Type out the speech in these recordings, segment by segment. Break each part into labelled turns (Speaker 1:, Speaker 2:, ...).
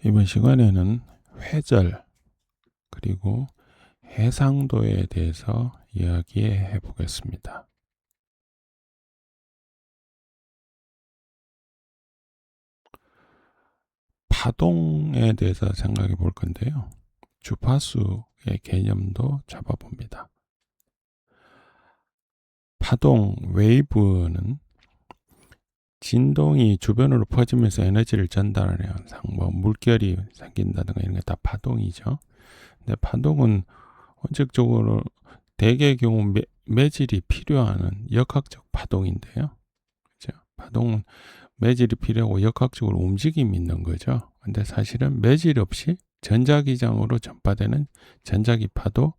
Speaker 1: 이번 시간에는 회절 그리고 해상도에 대해서 이야기해 보겠습니다. 파동에 대해서 생각해 볼 건데요. 주파수의 개념도 잡아봅니다. 파동, 웨이브는 진동이 주변으로 퍼지면서 에너지를 전달하는 현상, 물결이 생긴다든가 이런 게 다 파동이죠. 근데 파동은 원칙적으로 대개의 경우 매질이 필요한 역학적 파동인데요. 그렇죠? 파동은 매질이 필요하고 역학적으로 움직임이 있는 거죠. 근데 사실은 매질 없이 전자기장으로 전파되는 전자기파도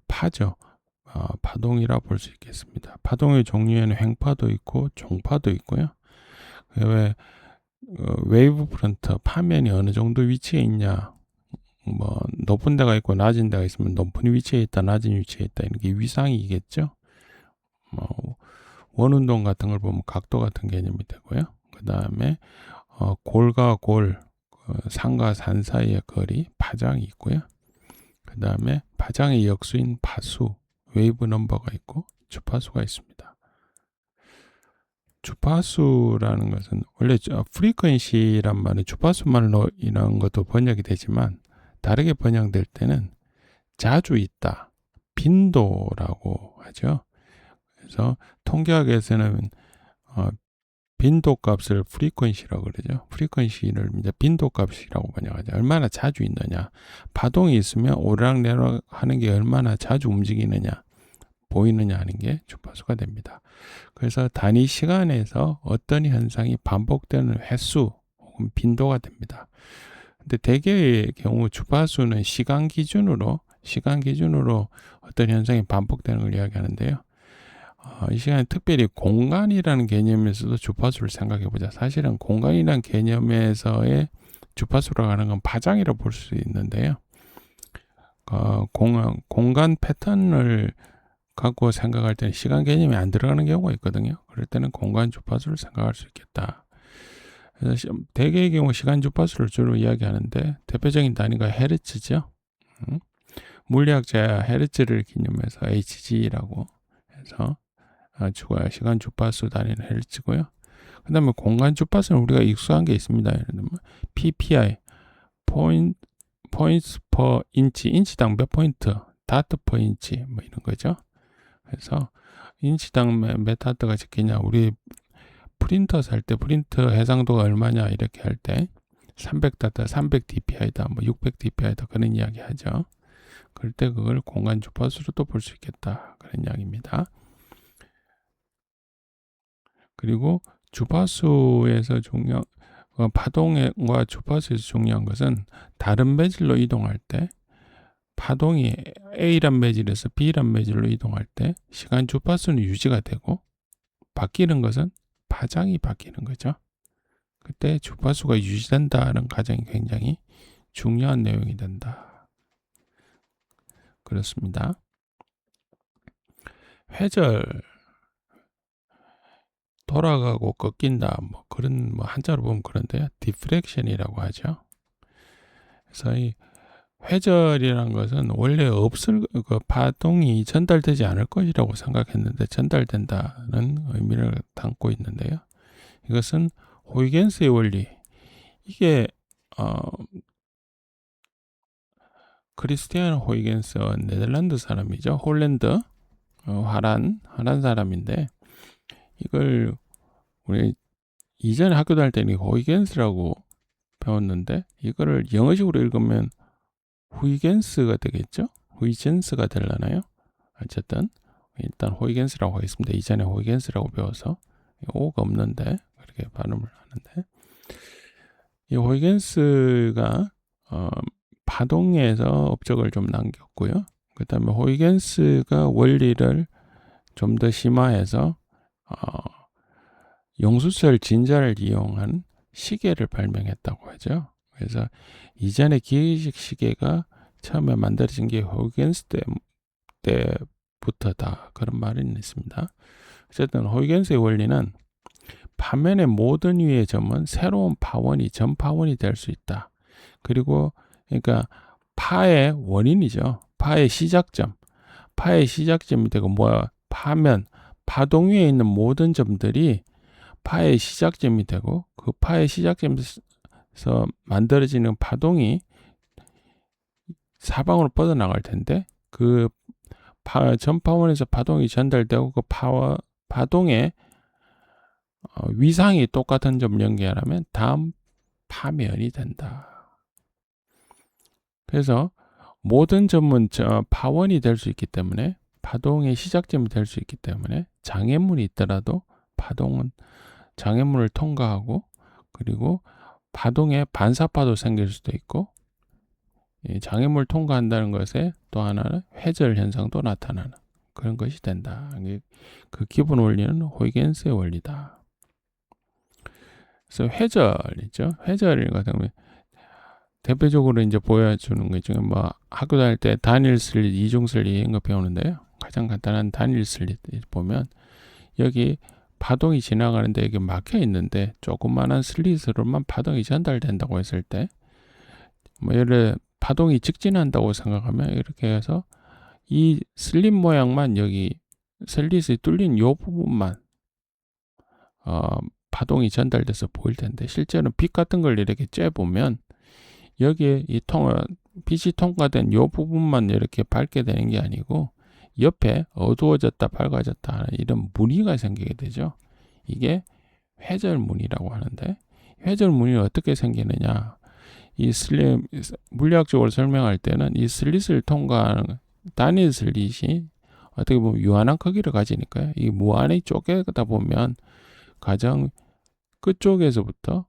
Speaker 1: 파죠. 파동이라 볼 수 있겠습니다. 파동의 종류에는 횡파도 있고 종파도 있고요. 왜 웨이브 프런트 파면이 어느 정도 위치에 있냐, 높은 데가 있고 낮은 데가 있으면 높은 위치에 있다, 낮은 위치에 있다, 이런 게 위상이겠죠. 원운동 같은 걸 보면 각도 같은 개념이 되고요. 그 다음에 골과 골, 산과 산 사이의 거리, 파장이 있고요. 그 다음에 파장의 역수인 파수, 웨이브 넘버가 있고 주파수가 있습니다. 주파수라는 것은 원래 프리퀀시란 말은 주파수말로 이런 것도 번역이 되지만 다르게 번역될 때는 자주 있다, 빈도라고 하죠. 그래서 통계학에서는 빈도값을 프리퀀시라고 그러죠. 프리퀀시를 이제 빈도값이라고 번역하죠. 얼마나 자주 있느냐, 파동이 있으면 오르락내리락 하는 게 얼마나 자주 움직이느냐, 보이느냐 하는 게 주파수가 됩니다. 그래서 단위 시간에서 어떤 현상이 반복되는 횟수 혹은 빈도가 됩니다. 근데 대개의 경우 주파수는 시간 기준으로 어떤 현상이 반복되는 걸 이야기하는데요. 이 시간에 특별히 공간이라는 개념에서도 주파수를 생각해 보자. 사실은 공간이라는 개념에서의 주파수라고 하는 건 파장이라고 볼 수 있는데요. 공간 패턴을 갖고 생각할 때는 시간 개념이 안 들어가는 경우가 있거든요. 그럴 때는 공간 주파수를 생각할 수 있겠다. 그래서 대개의 경우 시간 주파수를 주로 이야기하는데 대표적인 단위가 헤르츠죠. 물리학자 헤르츠를 기념해서 HG라고 해서 시간 주파수 단위는 헤르츠고요. 그 다음에 공간 주파수는 우리가 익숙한 게 있습니다. 예를 들면 PPI, points per inch, 인치당 몇 포인트, 다트 per inch, 이런 거죠. 그래서 인치당 몇 다트가 적히냐, 우리 프린터 살 때 프린터 해상도가 얼마냐 이렇게 할 때 300다트, 300dpi다, 600dpi다 그런 이야기 하죠. 그럴 때 그걸 공간 주파수로도 볼 수 있겠다, 그런 이야기입니다. 그리고 주파수에서 중요한 파동과 주파수에서 중요한 것은 다른 매질로 이동할 때 파동이 A란 매질에서 B란 매질로 이동할 때 시간 주파수는 유지가 되고 바뀌는 것은 파장이 바뀌는 거죠. 그때 주파수가 유지된다는 가정이 굉장히 중요한 내용이 된다. 그렇습니다. 회절, 돌아가고 꺾인다, 그런 한자로 보면 그런데요. 디프렉션이라고 하죠. 그래서 이 회절이란 것은 원래 그 파동이 전달되지 않을 것이라고 생각했는데 전달된다는 의미를 담고 있는데요. 이것은 호이겐스의 원리, 이게 크리스티안 호이겐스, 네덜란드 사람이죠. 홀랜드 화란 사람인데, 이걸 우리 이전에 학교 다닐 때는 호이겐스라고 배웠는데 이거를 영어식으로 읽으면 후이겐스가 되겠죠? 후이젠스가 되려나요? 어쨌든 일단 호이겐스라고 하겠습니다. 이전에 호이겐스라고 배워서 오가 없는데 그렇게 발음을 하는데, 이 호이겐스가 파동에서 업적을 좀 남겼고요. 그 다음에 호이겐스가 원리를 좀 더 심화해서 용수철 진자를 이용한 시계를 발명했다고 하죠. 그래서 이전에 기계식 시계가 처음에 만들어진 게 호이겐스 때부터다, 그런 말이 있습니다. 어쨌든 호이겐스의 원리는 파면의 모든 위의 점은 새로운 파원이 전파원이 될 수 있다. 그리고 그러니까 파의 원인이죠. 파의 시작점이 되고 파면 파동 위에 있는 모든 점들이 파의 시작점이 되고 그 파의 시작점에서 만들어지는 파동이 사방으로 뻗어나갈 텐데 그 전파원에서 파동이 전달되고 그 파동의 위상이 똑같은 점을 연결하면 다음 파면이 된다. 그래서 모든 점은 파원이 될 수 있기 때문에 파동의 시작점이 될 수 있기 때문에 장애물이 있더라도 파동은 장애물을 통과하고 그리고 파동에 반사파도 생길 수도 있고 장애물 통과한다는 것에 또 하나는 회절 현상도 나타나는 그런 것이 된다. 그 기본 원리는 호이겐스의 원리다. 그래서 회절이죠. 회절 같은 경우에 대표적으로 이제 보여주는 것 중에 학교 다닐 때 단일 슬릿, 이중 슬릿 이런 거 배우는데요. 가장 간단한 단일 슬릿 보면 여기 파동이 지나가는데 여기 막혀 있는데 조그만한 슬릿으로만 파동이 전달된다고 했을 때 예를 들어 파동이 직진한다고 생각하면 이렇게 해서 이 슬릿 모양만 여기 슬릿이 뚫린 요 부분만 파동이 전달돼서 보일 텐데 실제로는 빛 같은 걸 이렇게 쬐보면 여기에 빛이 통과된 요 부분만 이렇게 밝게 되는 게 아니고 옆에 어두워졌다 밝아졌다 하는 이런 무늬가 생기게 되죠. 이게 회절무늬라고 하는데 회절무늬는 어떻게 생기느냐 물리학적으로 설명할 때는 이 슬릿을 통과하는 단일 슬릿이 어떻게 보면 유한한 크기를 가지니까요. 이 무한히 쪼개다 보면 가장 끝쪽에서부터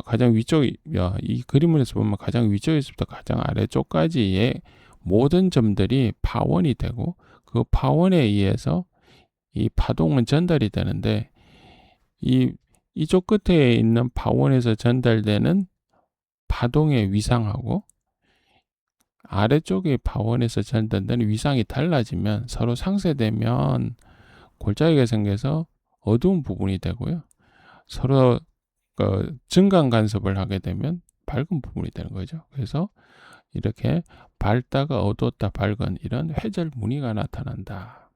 Speaker 1: 가장 위쪽, 이 그림에서 보면 가장 위쪽에서부터 가장 아래쪽까지의 모든 점들이 파원이 되고 그 파원에 의해서 이 파동은 전달이 되는데 이쪽 끝에 있는 파원에서 전달되는 파동의 위상하고 아래쪽의 파원에서 전달되는 위상이 달라지면 서로 상쇄되면 골짜기가 생겨서 어두운 부분이 되고요. 서로 증강 간섭을 하게 되면 밝은 부분이 되는 거죠. 그래서 이렇게 밝다가 어두웠다 밝은 이런 회절 무늬가 나타난다.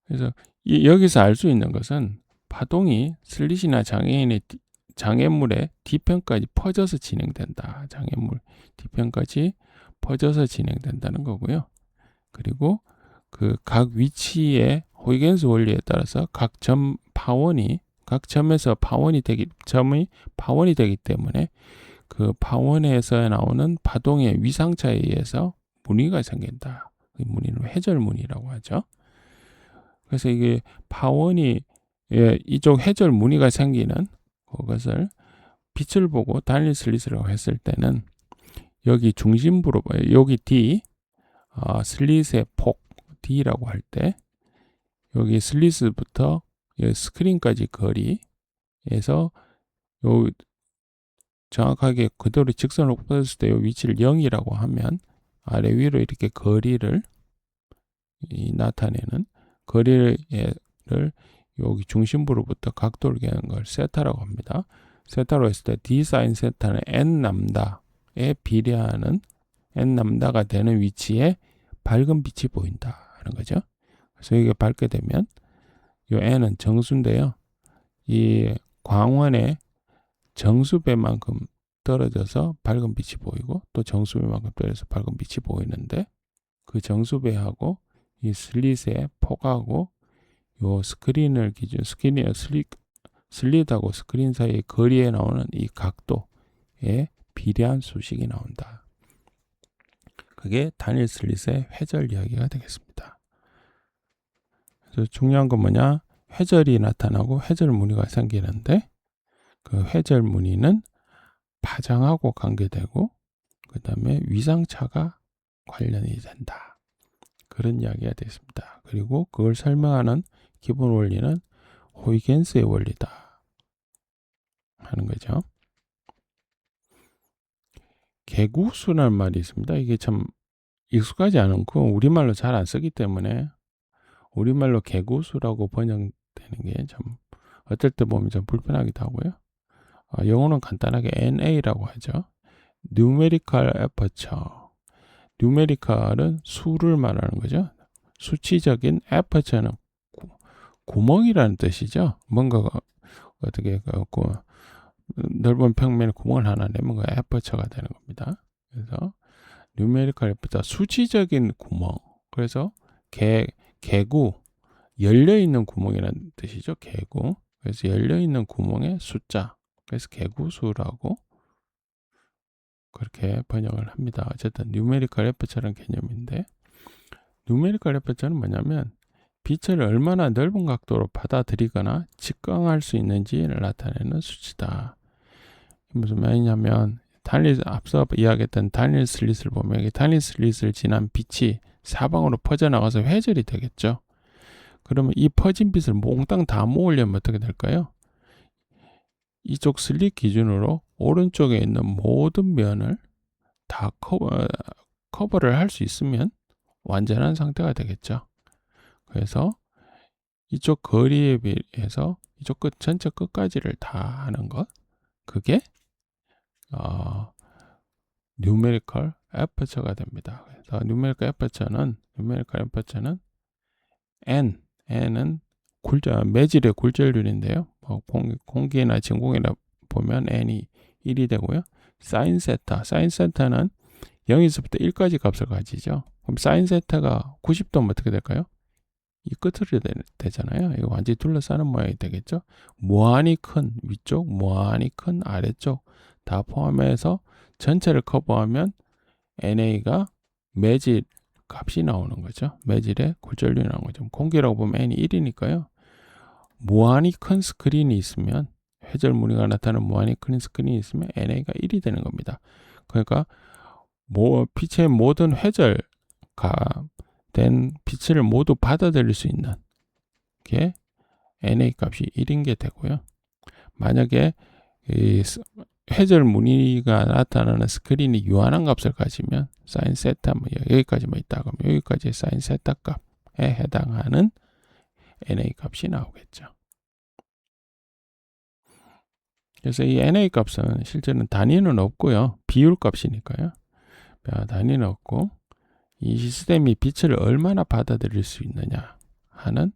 Speaker 1: 그래서 여기서 알 수 있는 것은 파동이 슬릿이나 장애물의 뒤편까지 퍼져서 진행된다. 장애물 뒤편까지 퍼져서 진행된다는 거고요. 그리고 그 각 위치의 호이겐스 원리에 따라서 각 점에서 점이 파원이 되기 때문에 그 파원에서 나오는 파동의 위상차에 의해서 무늬가 생긴다. 이 무늬는 회절무늬라고 하죠. 그래서 이게 이쪽 회절 무늬가 생기는 그것을 빛을 보고 단일 슬릿이라고 했을 때는 여기 중심부로 여기 D 슬릿의 폭 D라고 할 때 여기 슬릿부터 스크린까지 거리에서 정확하게 그대로 직선으로 뻗었을 때 위치를 0이라고 하면 아래 위로 이렇게 거리를 나타내는 거리를 여기 중심부로부터 각도를 개는 걸 세타라고 합니다. 세타로 했을 때 d 사인 세타는 n 람다에 비례하는 n 람다가 되는 위치에 밝은 빛이 보인다 하는 거죠. 그래서 이게 밝게 되면 이 n은 정수인데요. 이 광원의 정수배만큼 떨어져서 밝은 빛이 보이고 또 정수배만큼 떨어져서 밝은 빛이 보이는데 그 정수배하고 이 슬릿의 폭하고 요 스크린을 슬릿하고 스크린 사이의 거리에 나오는 이 각도에 비례한 수식이 나온다. 그게 단일 슬릿의 회절 이야기가 되겠습니다. 그래서 중요한 건 뭐냐? 회절이 나타나고 회절 무늬가 생기는데 그 회절 무늬는 파장하고 관계되고 그 다음에 위상차가 관련이 된다. 그런 이야기가 되겠습니다. 그리고 그걸 설명하는 기본 원리는 호이겐스의 원리다 하는 거죠. 개구수라는 말이 있습니다. 이게 참 익숙하지 않고 우리말로 잘 안 쓰기 때문에 우리말로 개구수라고 번역되는 게 참 어떨 때 보면 좀 불편하기도 하고요. 영어는 간단하게 NA라고 하죠. Numerical Aperture. Numerical은 수를 말하는 거죠. 수치적인 aperture는 구멍이라는 뜻이죠. 뭔가가 어떻게 갖고 넓은 평면에 구멍을 하나 내면 그 aperture가 되는 겁니다. 그래서 numerical aperture 수치적인 구멍. 그래서 개구 열려 있는 구멍이라는 뜻이죠. 개구. 그래서 열려 있는 구멍의 숫자. 그래서 개구수라고 그렇게 번역을 합니다. 어쨌든 numerical aperture라는 개념인데 numerical aperture는 뭐냐면 빛을 얼마나 넓은 각도로 받아들이거나 직광할 수 있는지를 나타내는 수치다. 무슨 말이냐면 앞서 이야기했던 다니엘 슬릿을 보면 다니엘 슬릿을 지난 빛이 사방으로 퍼져나가서 회절이 되겠죠. 그러면 이 퍼진 빛을 몽땅 다 모으려면 어떻게 될까요? 이쪽 슬릿 기준으로 오른쪽에 있는 모든 면을 다 커버를 할 수 있으면 완전한 상태가 되겠죠. 그래서 이쪽 거리에 비해서 이쪽 끝 전체 끝까지를 다 하는 것, 그게 numerical aperture가 됩니다. 그래서 numerical aperture는 n은 매질의 굴절률인데요. 공기나 진공이나 보면 n이 1이 되고요. sin 세타는 0에서부터 1까지 값을 가지죠. 그럼 sin 세타가 90도면 어떻게 될까요? 이 끝으로 되잖아요. 이거 완전히 둘러싸는 모양이 되겠죠. 무한히 큰 위쪽, 무한히 큰 아래쪽 다 포함해서 전체를 커버하면 NA가 매질 값이 나오는 거죠. 매질의 굴절률이 나오는 거죠. 공기라고 보면 N이 1이니까요. 무한히 큰 스크린이 있으면 회절 무늬가 나타나는 무한히 큰 스크린이 있으면 NA가 1이 되는 겁니다. 그러니까 빛의 모든 회절가 된 빛을 모두 받아들일 수 있는 게 NA 값이 1인 게 되고요. 만약에 이 회절 무늬가 나타나는 스크린이 유한한 값을 가지면 사인 세타 여기까지만 있다 그러면 여기까지 사인 세타 값에 해당하는 NA 값이 나오겠죠. 그래서 이 NA 값은 실제는 단위는 없고요. 비율 값이니까요. 단위는 없고 이 시스템이 빛을 얼마나 받아들일 수 있느냐 하는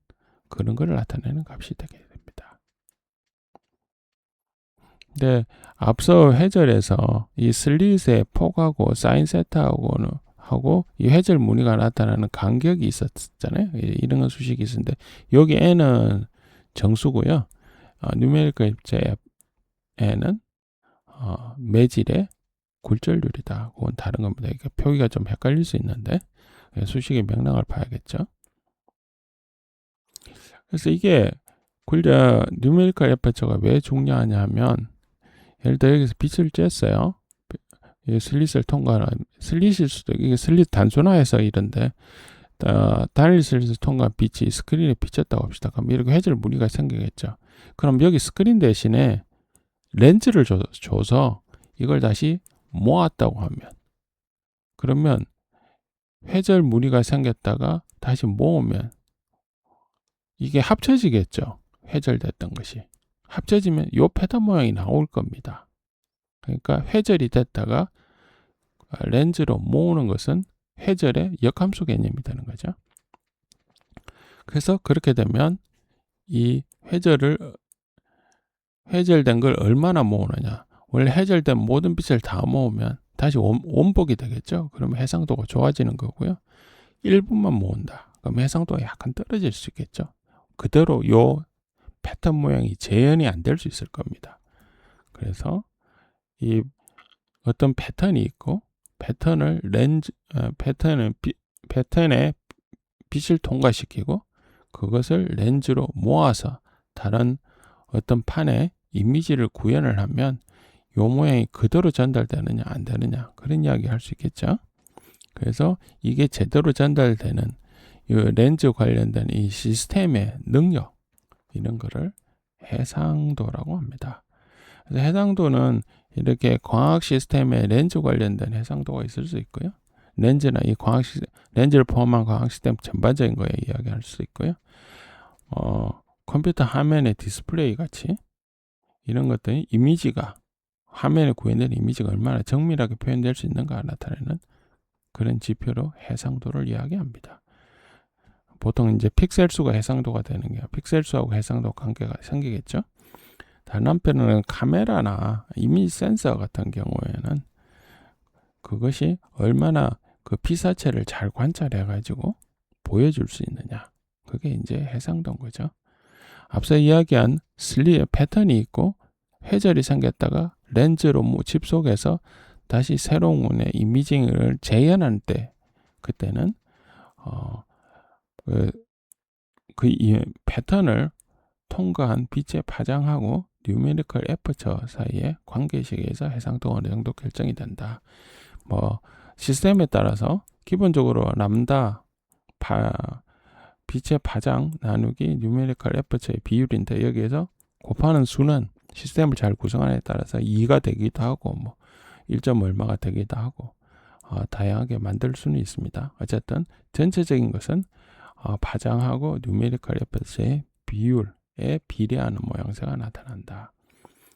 Speaker 1: 그런 걸 나타내는 값이 되게 됩니다. 근데 앞서 회절에서 이 슬릿의 폭하고 사인 세타하고는 하고 이 회절 무늬가 나타나는 간격이 있었잖아요. 이런 수식이 있었는데 여기 n은 정수고요. numerical n은 매질의 굴절률이다. 그건 다른 겁니다. 그러니까 표기가 좀 헷갈릴 수 있는데 수식의 맥락을 봐야겠죠. 그래서 이게 numerical aperture가 왜 중요하냐 하면 예를 들어 여기서 빛을 쬐어요. 슬릿을 통과하는 슬릿일 수도 이게 슬릿 단순화해서 이런데 단일 슬릿을 통과한 빛이 스크린에 비쳤다고 합시다. 그럼 이렇게 회절 무늬가 생기겠죠. 그럼 여기 스크린 대신에 렌즈를 줘서 이걸 다시 모았다고 하면 그러면 회절 무늬가 생겼다가 다시 모으면 이게 합쳐지겠죠. 회절됐던 것이 합쳐지면 이 패턴 모양이 나올 겁니다. 그러니까 회절이 됐다가 렌즈로 모으는 것은 회절의 역함수 개념이 되는 거죠. 그래서 그렇게 되면 이 회절된 걸 얼마나 모으느냐. 원래 회절된 모든 빛을 다 모으면 다시 원복이 되겠죠. 그러면 해상도가 좋아지는 거고요. 일부만 모은다. 그럼 해상도가 약간 떨어질 수 있겠죠. 그대로 요 패턴 모양이 재현이 안 될 수 있을 겁니다. 그래서 이 어떤 패턴이 있고 패턴에 빛을 통과시키고 그것을 렌즈로 모아서 다른 어떤 판에 이미지를 구현을 하면 요 모양이 그대로 전달되느냐 안 되느냐 그런 이야기 할 수 있겠죠. 그래서 이게 제대로 전달되는 이 렌즈 관련된 이 시스템의 능력 이런 거를 해상도라고 합니다. 그래서 해상도는 이렇게 광학 시스템에 렌즈 관련된 해상도가 있을 수 있고요. 렌즈나 이 렌즈를 포함한 광학 시스템 전반적인 거에 이야기할 수 있고요. 컴퓨터 화면의 디스플레이 같이 이런 것들이 이미지가 화면에 구현된 이미지가 얼마나 정밀하게 표현될 수 있는가 나타내는 그런 지표로 해상도를 이야기합니다. 보통 이제 픽셀 수가 해상도가 되는 게 픽셀 수하고 해상도 관계가 생기겠죠. 다른 한편으로는 카메라나 이미지 센서 같은 경우에는 그것이 얼마나 그 피사체를 잘 관찰해 가지고 보여줄 수 있느냐, 그게 이제 해상도인 거죠. 앞서 이야기한 슬립 패턴이 있고 회절이 생겼다가 렌즈로 집속해서 다시 새로운 이미징을 재현할 때, 그때는 이 패턴을 통과한 빛의 파장하고 뉴메리컬 에퍼처 사이의 관계식에서 해상도가 어느 정도 결정이 된다. 시스템에 따라서 기본적으로 람다 빛의 파장 나누기 뉴메리컬 에퍼처의 비율인데, 여기에서 곱하는 수는 시스템을 잘 구성하는 데 따라서 2가 되기도 하고 1점 얼마가 되기도 하고 다양하게 만들 수는 있습니다. 어쨌든 전체적인 것은 파장하고 뉴메리컬 에퍼처의 비율에 비례하는 모양새가 나타난다.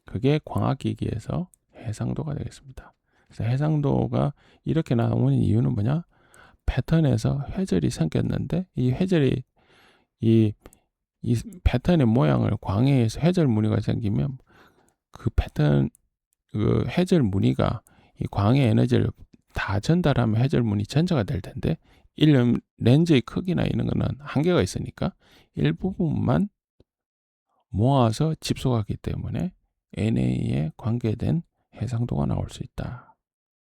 Speaker 1: 그게 광학기기에서 해상도가 되겠습니다. 그래서 해상도가 이렇게 나오는 이유는 뭐냐? 패턴에서 회절이 생겼는데 이 회절이 이 패턴의 모양을 광해에서 회절 무늬가 생기면 그 패턴 그 회절 무늬가 이 광해 에너지를 다 전달하면 회절 무늬 전체가 될 텐데, 렌즈의 크기나 이런 거는 한계가 있으니까 일부분만 모아서 집속하기 때문에 NA에 관계된 해상도가 나올 수 있다.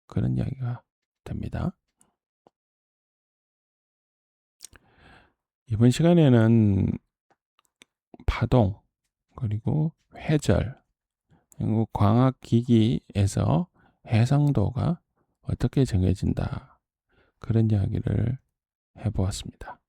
Speaker 1: 그런 이야기가 됩니다. 이번 시간에는 파동, 그리고 회절, 그리고 광학기기에서 해상도가 어떻게 정해진다, 그런 이야기를 해보았습니다.